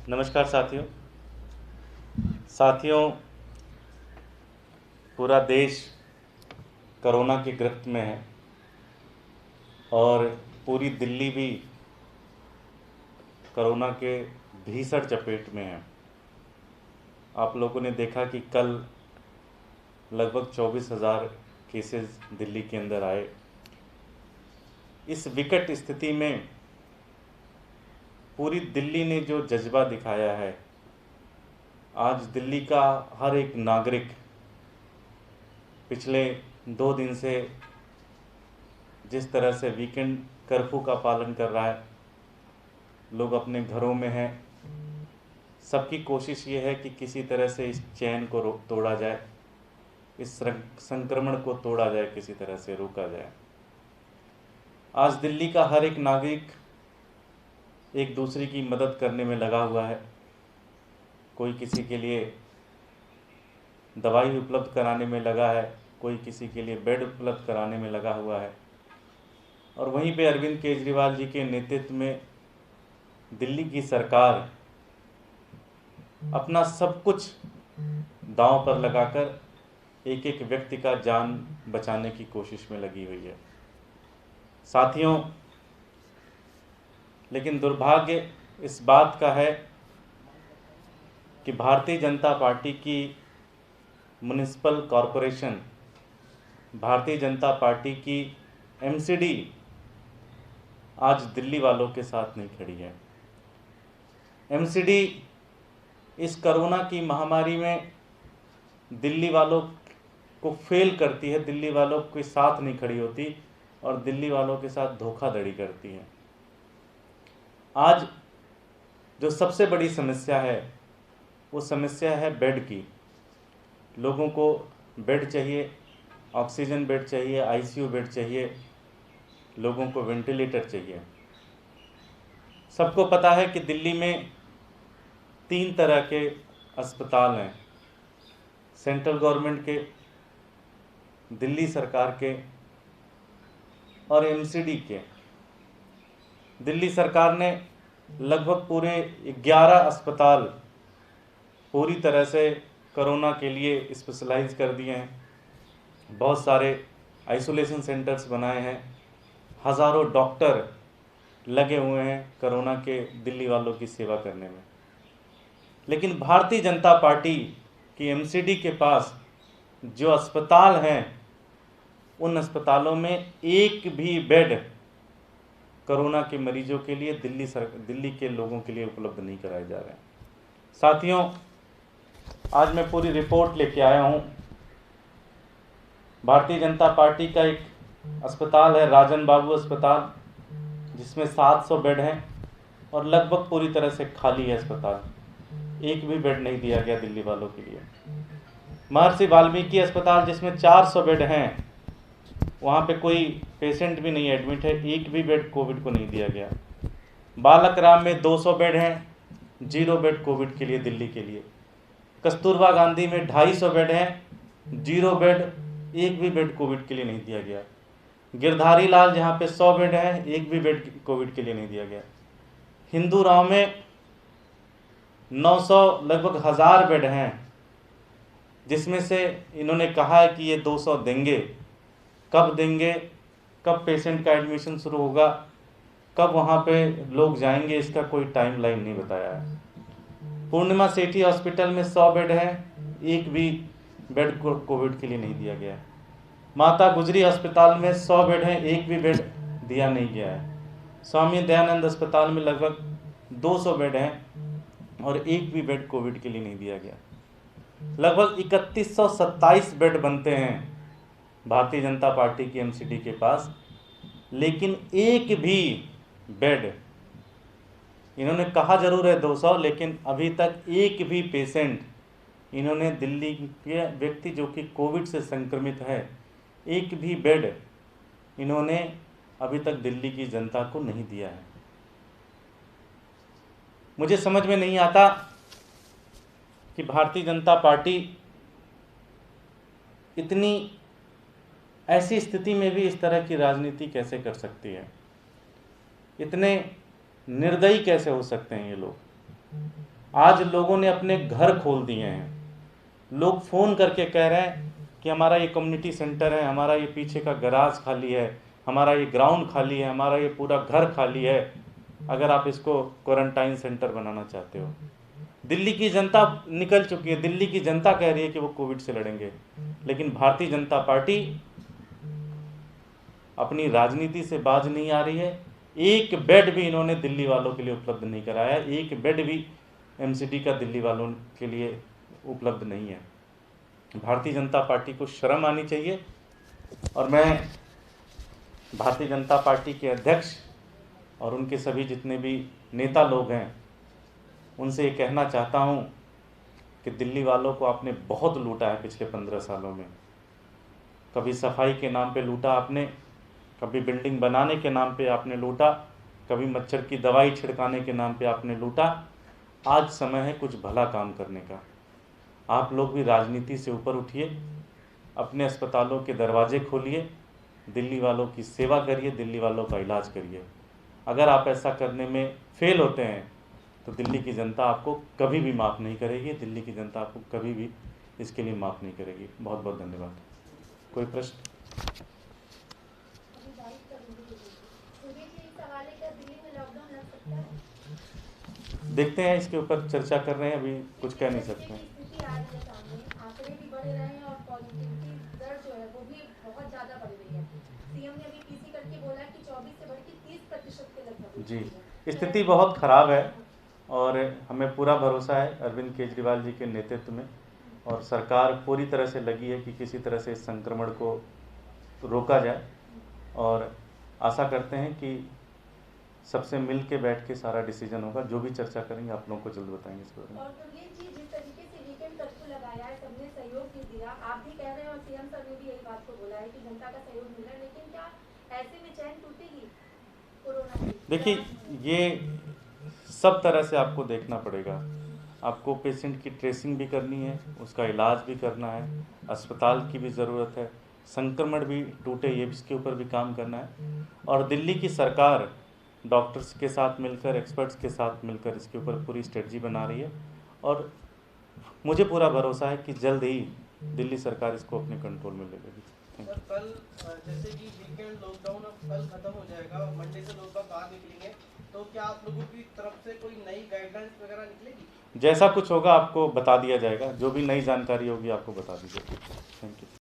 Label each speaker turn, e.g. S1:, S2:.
S1: नमस्कार साथियों, पूरा देश कोरोना की गिरफ्त में है और पूरी दिल्ली भी कोरोना के भीषण चपेट में है। आप लोगों ने देखा कि कल लगभग 24,000 केसेस दिल्ली के अंदर आए। इस विकट स्थिति में पूरी दिल्ली ने जो जज्बा दिखाया है, आज दिल्ली का हर एक नागरिक पिछले 2 दिन से जिस तरह से वीकेंड कर्फ्यू का पालन कर रहा है, लोग अपने घरों में हैं। सबकी कोशिश ये है कि किसी तरह से इस चैन को तोड़ा जाए, इस संक्रमण को तोड़ा जाए, किसी तरह से रोका जाए। आज दिल्ली का हर एक नागरिक एक दूसरे की मदद करने में लगा हुआ है। कोई किसी के लिए दवाई उपलब्ध कराने में लगा है, कोई किसी के लिए बेड उपलब्ध कराने में लगा हुआ है। और वहीं पे अरविंद केजरीवाल जी के नेतृत्व में दिल्ली की सरकार अपना सब कुछ दांव पर लगाकर एक एक व्यक्ति का जान बचाने की कोशिश में लगी हुई है। साथियों, लेकिन दुर्भाग्य इस बात का है कि भारतीय जनता पार्टी की municipal corporation, Bharatiya Janata party की एमसीडी आज दिल्ली वालों के साथ नहीं खड़ी है। एमसीडी इस कोरोना की महामारी में दिल्ली वालों को फेल करती है, दिल्ली वालों के साथ नहीं खड़ी होती और दिल्ली वालों के साथ धोखाधड़ी करती है। आज जो सबसे बड़ी समस्या है वो समस्या है बेड की। लोगों को बेड चाहिए, ऑक्सीजन बेड चाहिए, आईसीयू बेड चाहिए, लोगों को वेंटिलेटर चाहिए। सबको पता है कि दिल्ली में 3 तरह के अस्पताल हैं, सेंट्रल गवर्नमेंट के, दिल्ली सरकार के और एमसीडी के। दिल्ली सरकार ने लगभग पूरे 11 अस्पताल पूरी तरह से कोरोना के लिए स्पेशलाइज कर दिए हैं। बहुत सारे आइसोलेशन सेंटर्स बनाए हैं, हज़ारों डॉक्टर लगे हुए हैं कोरोना के दिल्ली वालों की सेवा करने में। लेकिन भारतीय जनता पार्टी की एमसीडी के पास जो अस्पताल हैं, उन अस्पतालों में एक भी बेड कोरोना के मरीजों के लिए दिल्ली के लोगों के लिए उपलब्ध नहीं कराए जा रहे हैं। साथियों, आज मैं पूरी रिपोर्ट लेके आया हूं। भारतीय जनता पार्टी का एक अस्पताल है, राजन बाबू अस्पताल, जिसमें 700 बेड हैं और लगभग पूरी तरह से खाली है अस्पताल। एक भी बेड नहीं दिया गया दिल्ली वालों के लिए। महर्षि वाल्मीकि अस्पताल, जिसमें 400 बेड हैं, वहाँ पे कोई पेशेंट भी नहीं एडमिट है, एक भी बेड कोविड को नहीं दिया गया। बालक राम में 200 बेड हैं, 0 बेड कोविड के लिए दिल्ली के लिए। कस्तूरबा गांधी में 250 बेड हैं, 0 बेड, एक भी बेड कोविड के लिए नहीं दिया गया। गिरधारी लाल जहाँ पे 100 बेड हैं, एक भी बेड कोविड के लिए नहीं दिया गया। हिंदू राव में 900 लगभग 1000 बेड हैं, जिसमें से इन्होंने कहा है कि ये 200 देंगे। कब देंगे, कब पेशेंट का एडमिशन शुरू होगा, कब वहाँ पे लोग जाएंगे, इसका कोई टाइम लाइन नहीं बताया है। पूर्णिमा सेठी हॉस्पिटल में 100 बेड है, एक भी बेड कोविड के लिए नहीं दिया गया है। माता गुजरी अस्पताल में 100 बेड हैं, एक भी बेड दिया नहीं गया है। स्वामी दयानंद अस्पताल में लगभग 200 बेड हैं और एक भी बेड कोविड के लिए नहीं दिया गया। लगभग 3127 बेड बनते हैं भारतीय जनता पार्टी की एमसीडी के पास, लेकिन एक भी बेड, इन्होंने कहा जरूर है 200, लेकिन अभी तक एक भी पेशेंट इन्होंने दिल्ली के व्यक्ति जो कि कोविड से संक्रमित है, एक भी बेड इन्होंने अभी तक दिल्ली की जनता को नहीं दिया है। मुझे समझ में नहीं आता कि भारतीय जनता पार्टी इतनी ऐसी स्थिति में भी इस तरह की राजनीति कैसे कर सकती है। इतने निर्दयी कैसे हो सकते हैं ये लोग। आज लोगों ने अपने घर खोल दिए हैं। लोग फ़ोन करके कह रहे हैं कि हमारा ये कम्युनिटी सेंटर है, हमारा ये पीछे का गराज खाली है, हमारा ये ग्राउंड खाली है, हमारा ये पूरा घर खाली है, अगर आप इसको क्वारंटाइन सेंटर बनाना चाहते हो। दिल्ली की जनता निकल चुकी है, दिल्ली की जनता कह रही है कि वो कोविड से लड़ेंगे, लेकिन भारतीय जनता पार्टी अपनी राजनीति से बाज नहीं आ रही है। एक बेड भी इन्होंने दिल्ली वालों के लिए उपलब्ध नहीं कराया, एक बेड भी एमसीडी का दिल्ली वालों के लिए उपलब्ध नहीं है। भारतीय जनता पार्टी को शर्म आनी चाहिए। और मैं भारतीय जनता पार्टी के अध्यक्ष और उनके सभी जितने भी नेता लोग हैं उनसे ये कहना चाहता हूँ कि दिल्ली वालों को आपने बहुत लूटा है पिछले 15 सालों में। कभी सफाई के नाम पे लूटा आपने, कभी बिल्डिंग बनाने के नाम पे आपने लूटा, कभी मच्छर की दवाई छिड़काने के नाम पे आपने लूटा। आज समय है कुछ भला काम करने का। आप लोग भी राजनीति से ऊपर उठिए, अपने अस्पतालों के दरवाजे खोलिए, दिल्ली वालों की सेवा करिए, दिल्ली वालों का इलाज करिए। अगर आप ऐसा करने में फेल होते हैं तो दिल्ली की जनता आपको कभी भी माफ़ नहीं करेगी, दिल्ली की जनता आपको कभी भी इसके लिए माफ़ नहीं करेगी। बहुत बहुत धन्यवाद। कोई प्रश्न? देखते हैं, इसके ऊपर चर्चा कर रहे हैं, अभी कुछ कह नहीं सकते हैं। जी, स्थिति बहुत ख़राब है और हमें पूरा भरोसा है अरविंद केजरीवाल जी के नेतृत्व में, और सरकार पूरी तरह से लगी है कि किसी तरह से इस संक्रमण को रोका जाए, और आशा करते हैं कि सबसे मिल के बैठ के सारा डिसीजन होगा। जो भी चर्चा करेंगे आप लोगों को जल्द बताएंगे इस बारे में।
S2: और तो ये चीज जिस तरीके से वीकेंड कर्फ्यू लगाया है, सबने सहयोग भी दिया, आप भी कह रहे हैं और सीएम सर ने भी यही बात को बोला है कि जनता का सहयोग मिल रहा है, लेकिन क्या ऐसे में चैन टूटेगी कोरोना?
S1: देखिए, ये सब तरह से आपको देखना पड़ेगा। आपको पेशेंट की ट्रेसिंग भी करनी है, उसका इलाज भी करना है, अस्पताल की भी ज़रूरत है, संक्रमण भी टूटे ये इसके ऊपर भी काम करना है। और दिल्ली की सरकार डॉक्टर्स के साथ मिलकर, एक्सपर्ट्स के साथ मिलकर इसके ऊपर पूरी स्ट्रेटजी बना रही है, और मुझे पूरा भरोसा है कि जल्द ही दिल्ली सरकार इसको अपने कंट्रोल में ले लेगी।
S3: सर, कल जैसे कि वीकेंड लॉकडाउन अब कल खत्म हो जाएगा और मंडे से लोग बाहर निकलेंगे, तो क्या आप लोगों की तरफ से कोई नई गाइडलाइंस वगैरह निकलेगी?
S1: जैसा कुछ होगा आपको बता दिया जाएगा, जो भी नई जानकारी होगी आपको बता दी जाएगी। Thank you.